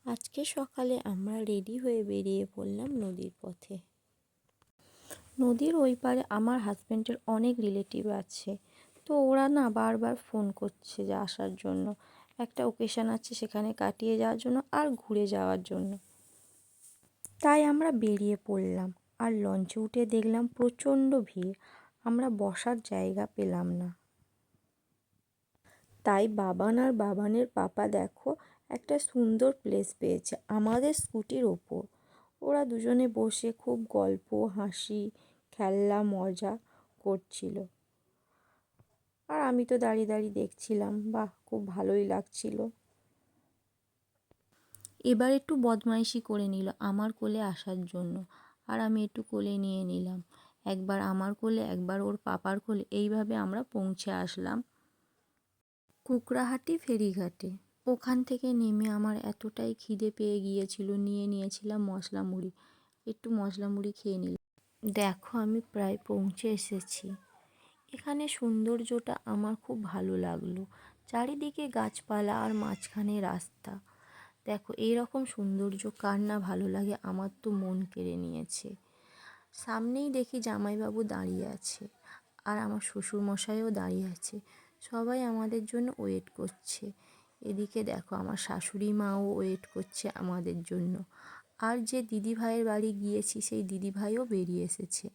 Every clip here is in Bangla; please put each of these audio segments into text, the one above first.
আজকে সকালে আমরা রেডি হয়ে বেরিয়ে পড়লাম নদীর পথে। নদীর ওই পারে আমার হাজব্যান্ডের অনেক রিলেটিভ আছে, তো ওরা না বারবার ফোন করছে যে আসার জন্য, একটা ওকেশন আছে সেখানে কাটিয়ে যাওয়ার জন্য আর ঘুরে যাওয়ার জন্য। তাই আমরা বেরিয়ে পড়লাম। আর লঞ্চে উঠে দেখলাম প্রচণ্ড ভিড়, আমরা বসার জায়গা পেলাম না। তাই বাবান আর বাবানের পাপা দেখো একটা সুন্দর প্লেস পেয়েছে আমাদের স্কুটির ওপর। ওরা দুজনে বসে খুব গল্প, হাসি, খেলা, মজা করছিল। আর আমি তো দাঁড়িয়ে দাঁড়িয়ে দেখছিলাম, বাহ খুব ভালোই লাগছিল। এবার একটু বদমাইশি করে নিল আমার কোলে আসার জন্য, আর আমি একটু কোলে নিয়ে নিলাম। একবার আমার কোলে, একবার ওর পাপার কোলে, এইভাবে আমরা পৌঁছে আসলাম কুকড়াহাটি ফেরিঘাটে। ওখান থেকে নেমে আমার এতটাই খিদে পেয়ে গিয়েছিল, নিয়ে নিয়েছিলাম মশলা মুড়ি। একটু মশলা মুড়ি খেয়ে নিলাম। দেখো আমি প্রায় পৌঁছে এসেছি। এখানে সৌন্দর্যটা আমার খুব ভালো লাগলো, চারিদিকে গাছপালা আর মাঝখানে রাস্তা। দেখো এইরকম সৌন্দর্য কার না ভালো লাগে, আমার তো মন কেড়ে নিয়েছে। সামনেই দেখি জামাইবাবু দাঁড়িয়ে আছে, আর আমার শ্বশুরমশাইও দাঁড়িয়ে আছে। সবাই আমাদের জন্য ওয়েট করছে। এদিকে দেখো আমার শাশুড়ি মাও ওয়েট করছে আমাদের জন্য। আর যে দিদিভাইয়ের বাড়ি গিয়েছি সেই দিদিভাইও বেরিয়ে এসেছে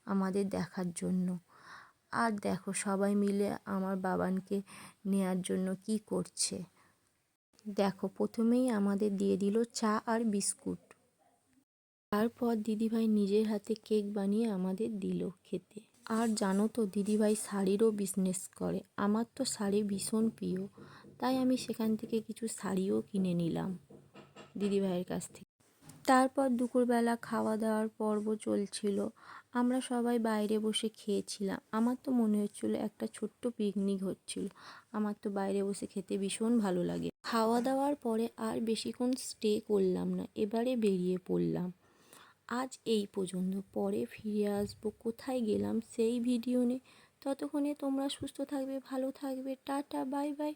আমাদের দেখার জন্য। আর দেখো সবাই মিলে আমার বাবানকে নেয়ার জন্য কি করছে। দেখো প্রথমেই আমাদের দিয়ে দিল চা আর বিস্কুট। তারপর দিদিভাই নিজের হাতে কেক বানিয়ে আমাদের দিল খেতে। আর জানো তো দিদিভাই শাড়িরও বিজনেস করে, আমার তো শাড়ি ভীষণ প্রিয়, তাই আমি সেখান থেকে কিছু শাড়িও কিনে নিলাম দিদিভাইয়ের কাছ থেকে। তারপর দুপুরবেলা খাওয়া দাওয়ার পর্ব চলছিল, আমরা সবাই বাইরে বসে খেয়েছিলাম। আমার তো মনে হচ্ছিল একটা ছোট্ট পিকনিক হচ্ছিল। আমার তো বাইরে বসে খেতে ভীষণ ভালো লাগে। খাওয়া দাওয়ার পরে আর বেশিক্ষণ স্টে করলাম না, এবারে বেরিয়ে পড়লাম। আজ এই পর্যন্ত, পরে ফিরে আসবো কোথায় গেলাম সেই ভিডিও নিয়ে। ততক্ষণে তোমরা সুস্থ থাকবে, ভালো থাকবে, টাটা, বাই বাই।